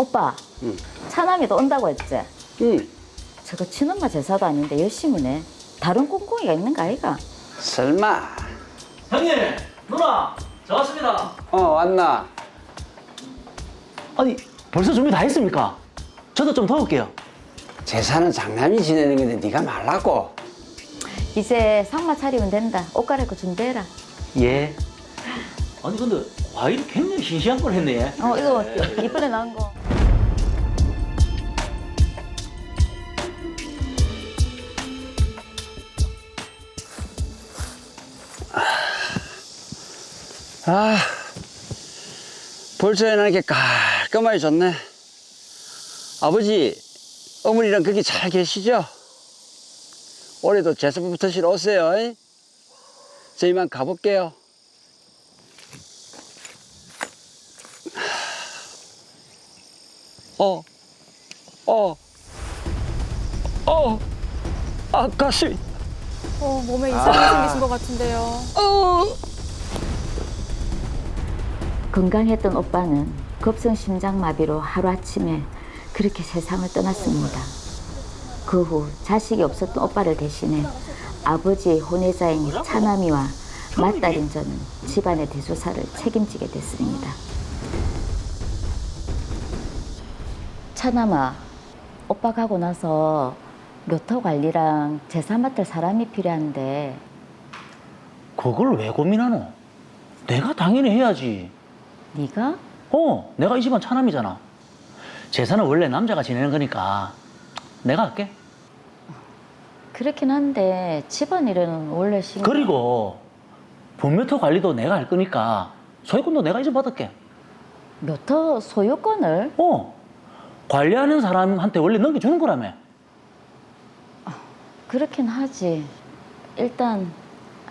오빠, 차남이도 온다고 했지? 응. 저거 친엄마 제사도 아닌데 열심히네. 다른 꿍꿍이가 있는 거 아이가? 설마. 형님, 누나, 저 왔습니다. 왔나? 아니, 벌써 준비 다 했습니까? 저도 좀 도울게요. 제사는 장남이 지내는 건데 네가 말라고. 이제 상마 차리면 된다. 옷 갈아입고 준비해라. 예. 아니, 근데 과일이 굉장히 싱싱한 걸 했네. 이거 이번에 나온 거. 아, 벌써 해놓은 게 깔끔하게 좋네. 아버지, 어머니랑 거기 잘 계시죠? 올해도 제사부터 오세요. 이? 저 이만 가볼게요. 가슴이. 몸에 이상이 생기신 것 같은데요. 건강했던 오빠는 급성 심장마비로 하루아침에 그렇게 세상을 떠났습니다. 그 후 자식이 없었던 오빠를 대신해 아버지의 혼외자인 차남이와 맏딸인 저는 집안의 대소사를 책임지게 됐습니다. 차남아, 오빠 가고 나서 묘터 관리랑 제사 맡을 사람이 필요한데 그걸 왜 고민하노? 내가 당연히 해야지. 네가? 내가 이 집안 차남이잖아. 제사는 원래 남자가 지내는 거니까 내가 할게. 그렇긴 한데 집안일은 원래 그리고 본묘토 관리도 내가 할 거니까 소유권도 내가 이제 받을게. 묘터 소유권을? 관리하는 사람한테 원래 넘겨주는 거라며. 그렇긴 하지. 일단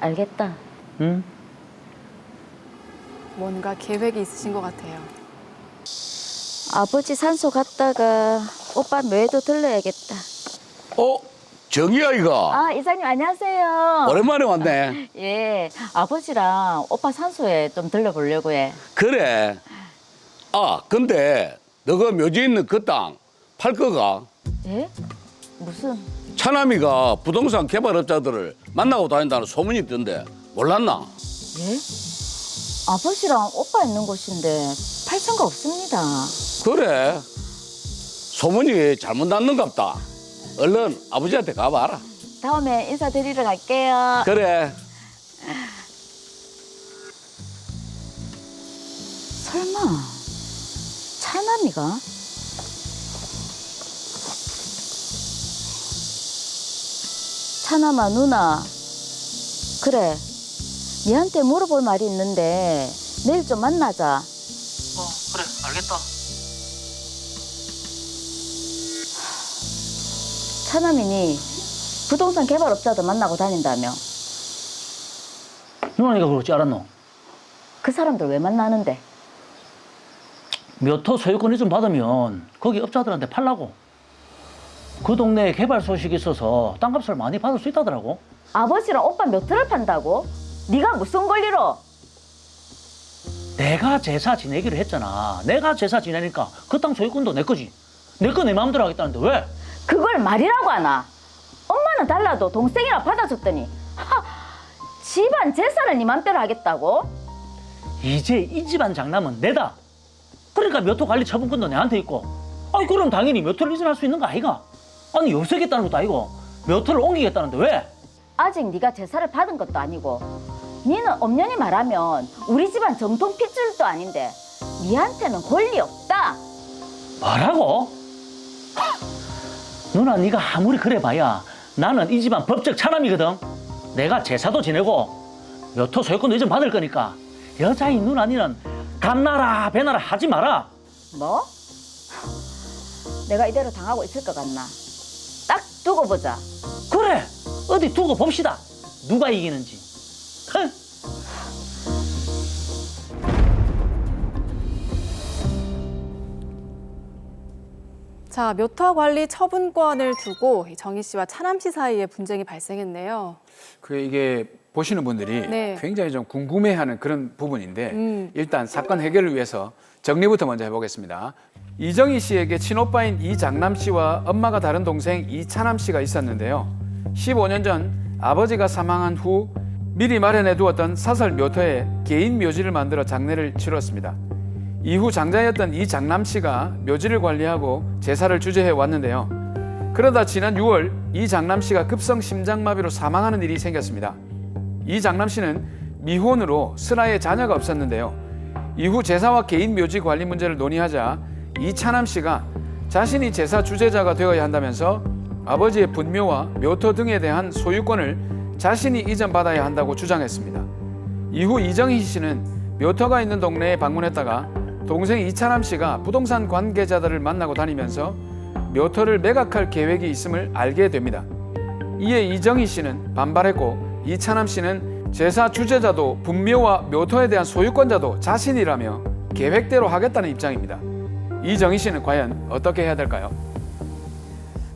알겠다. 응? 뭔가 계획이 있으신 것 같아요. 아버지 산소 갔다가 오빠 묘에도 들러야겠다. 정이야 이거. 이사님 안녕하세요. 오랜만에 왔네. 예, 아버지랑 오빠 산소에 좀 들러보려고 해. 그래. 근데 너가 묘지에 있는 그 땅 팔 거가? 예? 무슨? 차남이가 부동산 개발업자들을 만나고 다닌다는 소문이 있던데 몰랐나? 예? 아버지랑 오빠 있는 곳인데 팔 생각 없습니다. 그래. 소문이 잘못 났는갑다. 얼른 아버지한테 가봐라. 다음에 인사드리러 갈게요. 그래. 설마 차남이가? 차남아 누나, 그래, 니한테 물어볼 말이 있는데 내일 좀 만나자. 그래, 알겠다. 차남이니 부동산 개발업자도 만나고 다닌다며. 누나니가 그럴 줄 알았노? 그 사람들 왜 만나는데? 묘토 소유권 좀 받으면 거기 업자들한테 팔라고. 그 동네에 개발 소식이 있어서 땅값을 많이 받을 수 있다더라고. 아버지랑 오빠 묘터를 판다고? 네가 무슨 권리로? 내가 제사 지내기로 했잖아. 내가 제사 지내니까 그 땅 소유권도 내 거지. 내 거 내 마음대로 하겠다는데 왜? 그걸 말이라고 하나? 엄마는 달라도 동생이라 받아줬더니 집안 재산을 네 맘대로 하겠다고? 이제 이 집안 장남은 내다. 그러니까 묘토 관리 처분권도 내한테 있고. 그럼 당연히 묘토를 이전할 수 있는 거 아이가? 아니 없애겠다는 것도 아니고 묘토를 옮기겠다는데 왜? 아직 네가 제사를 받은 것도 아니고 니는 엄연히 말하면 우리 집안 정통 핏줄도 아닌데 니한테는 권리 없다. 뭐라고? 누나 네가 아무리 그래봐야 나는 이 집안 법적 차남이거든. 내가 제사도 지내고 묘토 소유권도 이전 받을 거니까 여자인 누나 니는 감나라 배나라 하지 마라. 뭐? 내가 이대로 당하고 있을 것 같나? 딱 두고 보자. 그래, 어디 두고 봅시다. 누가 이기는지. 흥. 자, 묘터 관리 처분권을 두고 정희 씨와 차남 씨 사이에 분쟁이 발생했네요. 이게 보시는 분들이 네. 굉장히 좀 궁금해하는 그런 부분인데 일단 사건 해결을 위해서 정리부터 먼저 해보겠습니다. 이정희 씨에게 친오빠인 이장남 씨와 엄마가 다른 동생 이차남 씨가 있었는데요. 15년 전 아버지가 사망한 후 미리 마련해 두었던 사설 묘터에 개인 묘지를 만들어 장례를 치렀습니다. 이후 장자였던 이장남 씨가 묘지를 관리하고 제사를 주재해 왔는데요. 그러다 지난 6월 이장남 씨가 급성 심장마비로 사망하는 일이 생겼습니다. 이장남 씨는 미혼으로 슬하에 자녀가 없었는데요. 이후 제사와 개인 묘지 관리 문제를 논의하자 이차남 씨가 자신이 제사 주재자가 되어야 한다면서 아버지의 분묘와 묘터 등에 대한 소유권을 자신이 이전받아야 한다고 주장했습니다. 이후 이정희 씨는 묘터가 있는 동네에 방문했다가 동생 이차남 씨가 부동산 관계자들을 만나고 다니면서 묘터를 매각할 계획이 있음을 알게 됩니다. 이에 이정희 씨는 반발했고 이차남 씨는 제사 주재자도 분묘와 묘터에 대한 소유권자도 자신이라며 계획대로 하겠다는 입장입니다. 이정희 씨는 과연 어떻게 해야 될까요?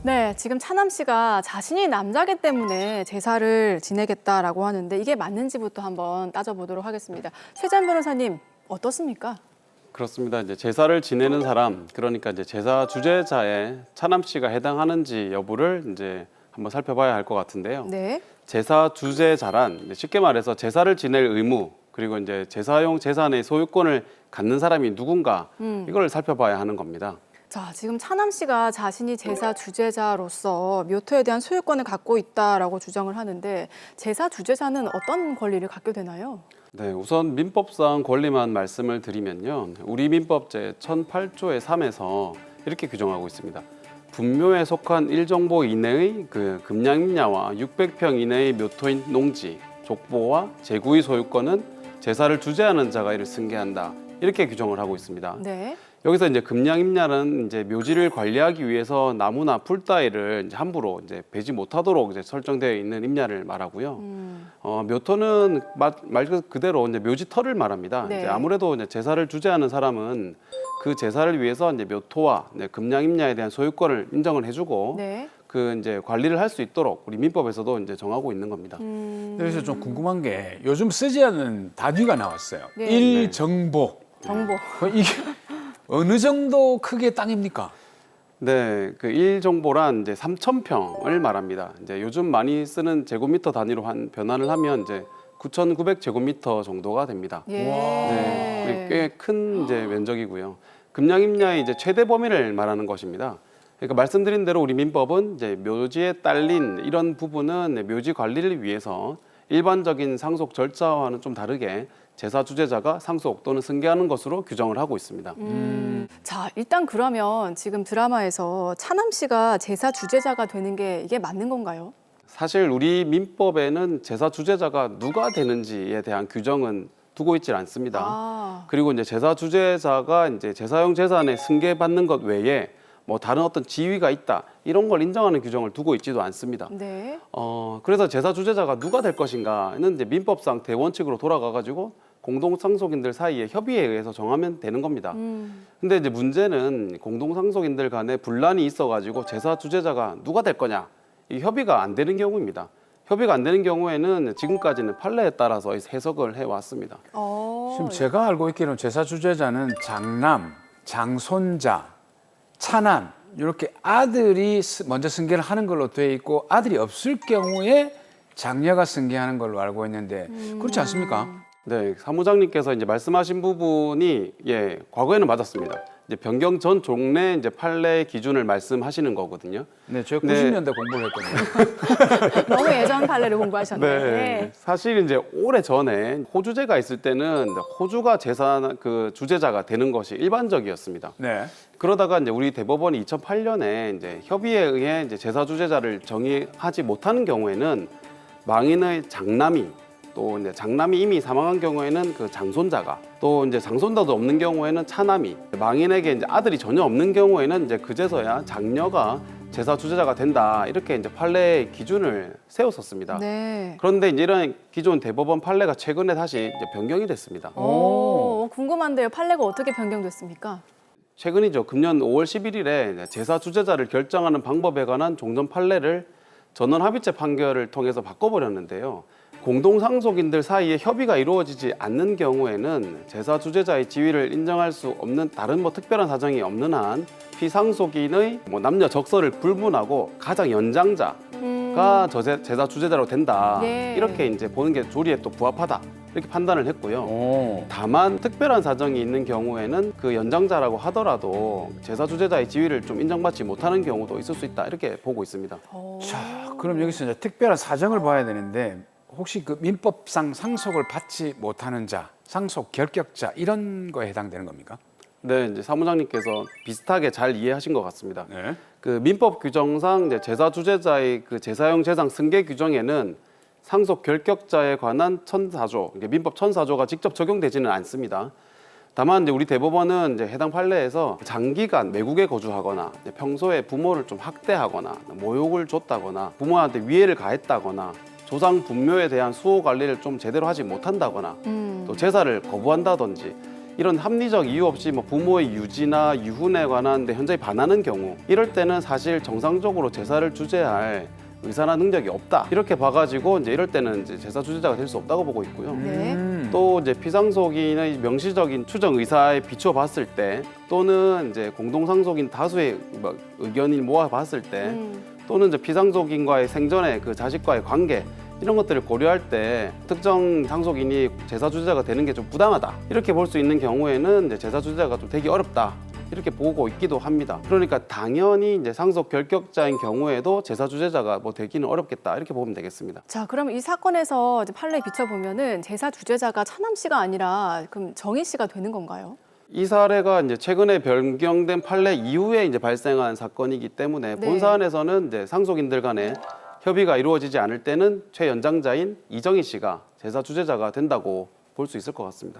네, 지금 차남 씨가 자신이 남자기 때문에 제사를 지내겠다라고 하는데 이게 맞는지부터 한번 따져보도록 하겠습니다. 최재한 변호사님 어떻습니까? 그렇습니다. 이제 제사를 지내는 사람, 그러니까 이제 제사 주재자에 차남 씨가 해당하는지 여부를 이제 한번 살펴봐야 할 것 같은데요. 네. 제사 주재자란 쉽게 말해서 제사를 지낼 의무, 그리고 이제 제사용 재산의 소유권을 갖는 사람이 누군가 이걸 살펴봐야 하는 겁니다. 자, 지금 차남 씨가 자신이 제사 주재자로서 묘토에 대한 소유권을 갖고 있다라고 주장을 하는데 제사 주재자는 어떤 권리를 갖게 되나요? 네, 우선 민법상 권리만 말씀을 드리면요. 우리 민법 제 1008조의 3에서 이렇게 규정하고 있습니다. 분묘에 속한 1정보 이내의 그 금양임야와 600평 이내의 묘토인 농지, 족보와 제구의 소유권은 제사를 주재하는 자가 이를 승계한다. 이렇게 규정을 하고 있습니다. 네. 여기서 이제 금양임야는 이제 묘지를 관리하기 위해서 나무나 풀 따위를 이제 함부로 이제 베지 못하도록 이제 설정되어 있는 임야를 말하고요. 묘토는 말 그대로 이제 묘지터를 말합니다. 네. 이제 아무래도 이제 제사를 주재하는 사람은 그 제사를 위해서 이제 묘토와 이제 금양임야에 대한 소유권을 인정을 해주고 네. 그 이제 관리를 할 수 있도록 우리 민법에서도 이제 정하고 있는 겁니다. 여기서 좀 궁금한 게 요즘 쓰지 않는 단위가 나왔어요. 네. 일정보. 정보. 이게 어느 정도 크기의 땅입니까? 네, 그 1정보란 이제 3,000평을 말합니다. 이제 요즘 많이 쓰는 제곱미터 단위로 변환을 하면 이제 9,900제곱미터 정도가 됩니다. 예. 네, 꽤 큰 이제 면적이고요. 금양임야의 이제 최대 범위를 말하는 것입니다. 그러니까 말씀드린 대로 우리 민법은 이제 묘지에 딸린 이런 부분은 묘지 관리를 위해서 일반적인 상속 절차와는 좀 다르게 제사 주재자가 상속 또는 승계하는 것으로 규정을 하고 있습니다. 자, 일단 그러면 지금 드라마에서 차남 씨가 제사 주재자가 되는 게 이게 맞는 건가요? 사실 우리 민법에는 제사 주재자가 누가 되는지에 대한 규정은 두고 있질 않습니다. 아. 그리고 이제 제사 주재자가 이제 제사용 재산에 승계받는 것 외에 뭐 다른 어떤 지위가 있다 이런 걸 인정하는 규정을 두고 있지도 않습니다. 네. 그래서 제사 주재자가 누가 될 것인가는 이제 민법상 대원칙으로 돌아가가지고 공동상속인들 사이의 협의에 의해서 정하면 되는 겁니다. 근데 이제 문제는 공동상속인들 간에 분란이 있어가지고 제사 주재자가 누가 될 거냐 이 협의가 안 되는 경우입니다. 협의가 안 되는 경우에는 지금까지는 판례에 따라서 해석을 해왔습니다. 지금 제가 알고 있기로는 제사 주재자는 장남, 장손자, 차남 이렇게 아들이 먼저 승계를 하는 걸로 돼 있고 아들이 없을 경우에 장녀가 승계하는 걸로 알고 있는데 그렇지 않습니까? 네, 사무장님께서 이제 말씀하신 부분이 과거에는 맞았습니다. 이제 변경 전 종래 이제 판례 기준을 말씀하시는 거거든요. 네, 제가 네. 90년대 공부를 했거든요. 너무 예전 판례를 공부하셨네요. 네. 사실 이제 오래 전에 호주제가 있을 때는 호주가 제사 그 주재자가 되는 것이 일반적이었습니다. 네. 그러다가 이제 우리 대법원이 2008년에 이제 협의에 의해 이제 제사 주재자를 정의하지 못하는 경우에는 망인의 장남이 또 이제 장남이 이미 사망한 경우에는 그 장손자가 또 이제 장손자도 없는 경우에는 차남이 망인에게 이제 아들이 전혀 없는 경우에는 이제 그제서야 장녀가 제사 주재자가 된다 이렇게 이제 판례의 기준을 세웠었습니다. 네. 그런데 이제 이런 기존 대법원 판례가 최근에 다시 이제 변경이 됐습니다. 궁금한데요. 판례가 어떻게 변경됐습니까? 최근이죠. 금년 5월 11일에 제사 주재자를 결정하는 방법에 관한 종전 판례를 전원 합의체 판결을 통해서 바꿔버렸는데요. 공동상속인들 사이에 협의가 이루어지지 않는 경우에는 제사 주재자의 지위를 인정할 수 없는 다른 특별한 사정이 없는 한 피상속인의 남녀 적서를 불문하고 가장 연장자가 제사 주재자로 된다. 네. 이렇게 이제 보는 게 조리에 또 부합하다. 이렇게 판단을 했고요. 오. 다만 특별한 사정이 있는 경우에는 그 연장자라고 하더라도 제사 주재자의 지위를 좀 인정받지 못하는 경우도 있을 수 있다. 이렇게 보고 있습니다. 자, 그럼 여기서 이제 특별한 사정을 봐야 되는데 혹시 그 민법상 상속을 받지 못하는 자, 상속 결격자 이런 거에 해당되는 겁니까? 네, 이제 사무장님께서 비슷하게 잘 이해하신 것 같습니다. 네. 그 민법 규정상 이제 제사 주재자의 그 제사용 재상 승계 규정에는 상속 결격자에 관한 1004조, 민법 1004조가 직접 적용되지는 않습니다. 다만 이제 우리 대법원은 이제 해당 판례에서 장기간 외국에 거주하거나 평소에 부모를 좀 학대하거나 모욕을 줬다거나 부모한테 위해를 가했다거나 조상 분묘에 대한 수호 관리를 좀 제대로 하지 못한다거나 또 제사를 거부한다든지 이런 합리적 이유 없이 부모의 유지나 유훈에 관한 현저히 반하는 경우 이럴 때는 사실 정상적으로 제사를 주재할 의사나 능력이 없다 이렇게 봐가지고 이제 이럴 때는 이제 제사 주재자가 될 수 없다고 보고 있고요. 네. 또 이제 피상속인의 명시적인 추정 의사에 비추어 봤을 때 또는 이제 공동상속인 다수의 의견을 모아 봤을 때 또는 이제 피상속인과의 생전의 그 자식과의 관계 이런 것들을 고려할 때 특정 상속인이 제사 주재자가 되는 게 좀 부당하다 이렇게 볼 수 있는 경우에는 이제 제사 주재자가 좀 되기 어렵다. 이렇게 보고 있기도 합니다. 그러니까 당연히 이제 상속 결격자인 경우에도 제사 주재자가 되기는 어렵겠다 이렇게 보면 되겠습니다. 자, 그럼 이 사건에서 이제 판례에 비춰보면은 제사 주재자가 차남 씨가 아니라 그럼 정희 씨가 되는 건가요? 이 사례가 이제 최근에 변경된 판례 이후에 이제 발생한 사건이기 때문에 네. 본 사안에서는 이제 상속인들 간에 협의가 이루어지지 않을 때는 최연장자인 이정희 씨가 제사 주재자가 된다고 볼 수 있을 것 같습니다.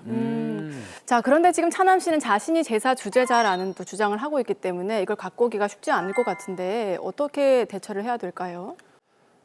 자, 그런데 지금 차남 씨는 자신이 제사 주재자라는 또 주장을 하고 있기 때문에 이걸 갖고 오기가 쉽지 않을 것 같은데 어떻게 대처를 해야 될까요?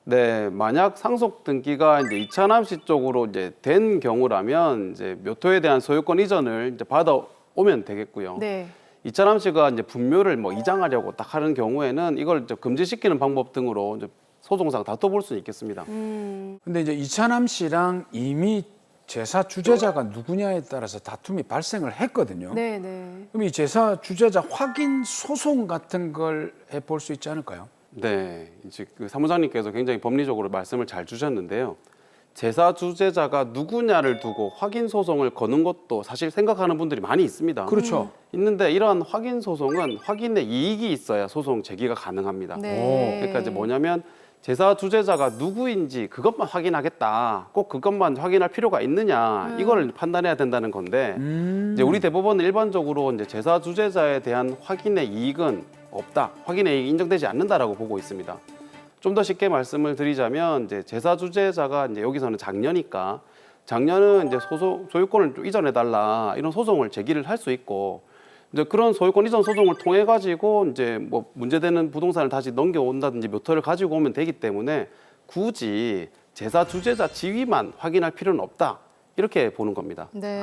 네, 만약 상속 등기가 이제 이차남 씨 쪽으로 이제 된 경우라면 이제 묘토에 대한 소유권 이전을 이제 받아오면 되겠고요. 네. 이차남 씨가 이제 분묘를 이장하려고 딱 하는 경우에는 이걸 이제 금지시키는 방법 등으로 이제 소송상 다퉈볼 수 있겠습니다. 근데 이제 이차남 씨랑 이미 제사 주재자가 누구냐에 따라서 다툼이 발생을 했거든요. 네, 네. 그럼 이 제사 주재자 확인 소송 같은 걸 해볼 수 있지 않을까요? 네, 이제 그 사무장님께서 굉장히 법리적으로 말씀을 잘 주셨는데요. 제사 주재자가 누구냐를 두고 확인 소송을 거는 것도 사실 생각하는 분들이 많이 있습니다. 그렇죠. 있는데 이러한 확인 소송은 확인의 이익이 있어야 소송 제기가 가능합니다. 네. 그러니까 이제 뭐냐면 제사 주재자가 누구인지 그것만 확인하겠다. 꼭 그것만 확인할 필요가 있느냐. 이걸 판단해야 된다는 건데 이제 우리 대법원은 일반적으로 이제 제사 주재자에 대한 확인의 이익은 없다. 확인의 이익이 인정되지 않는다라고 보고 있습니다. 좀 더 쉽게 말씀을 드리자면 이제 제사 주재자가 이제 여기서는 장녀니까 장녀는 이제 소유권을 좀 이전해 달라 이런 소송을 제기를 할 수 있고 이제 그런 소유권 이전 소송을 통해 가지고 이제 문제되는 부동산을 다시 넘겨온다든지 묘토를 가지고 오면 되기 때문에 굳이 제사 주재자 지위만 확인할 필요는 없다. 이렇게 보는 겁니다. 네.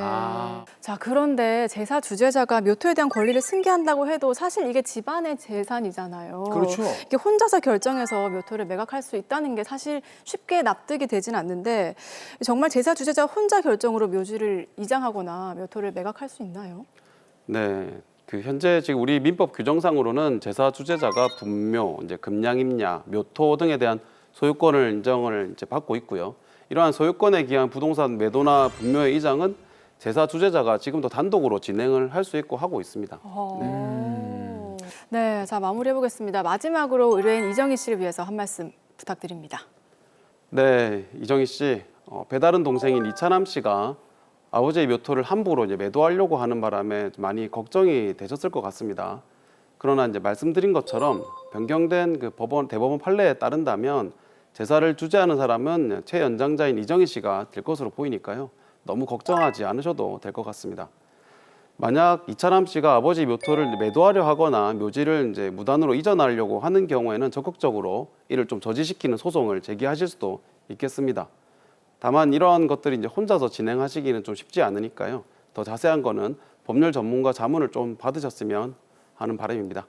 자, 그런데 제사 주재자가 묘토에 대한 권리를 승계한다고 해도 사실 이게 집안의 재산이잖아요. 그렇죠. 이게 혼자서 결정해서 묘토를 매각할 수 있다는 게 사실 쉽게 납득이 되진 않는데 정말 제사 주재자 혼자 결정으로 묘지를 이장하거나 묘토를 매각할 수 있나요? 네. 그 현재 지금 우리 민법 규정상으로는 제사 주재자가 분묘, 이제 금양임야, 묘토 등에 대한 소유권을 인정을 이제 받고 있고요. 이러한 소유권에 기한 부동산 매도나 분묘의 이장은 제사 주재자가 지금도 단독으로 진행을 할 수 있고 하고 있습니다. 네, 자 마무리해 보겠습니다. 마지막으로 의뢰인 이정희 씨를 위해서 한 말씀 부탁드립니다. 네, 이정희 씨, 배다른 동생인 이차남 씨가 아버지의 묘토를 함부로 이제 매도하려고 하는 바람에 많이 걱정이 되셨을 것 같습니다. 그러나 이제 말씀드린 것처럼 변경된 그 대법원 판례에 따른다면 제사를 주재하는 사람은 최연장자인 이정희 씨가 될 것으로 보이니까요. 너무 걱정하지 않으셔도 될 것 같습니다. 만약 이차남 씨가 아버지 묘토를 매도하려 하거나 묘지를 이제 무단으로 이전하려고 하는 경우에는 적극적으로 이를 좀 저지시키는 소송을 제기하실 수도 있겠습니다. 다만 이러한 것들이 이제 혼자서 진행하시기는 좀 쉽지 않으니까요. 더 자세한 거는 법률 전문가 자문을 좀 받으셨으면 하는 바람입니다.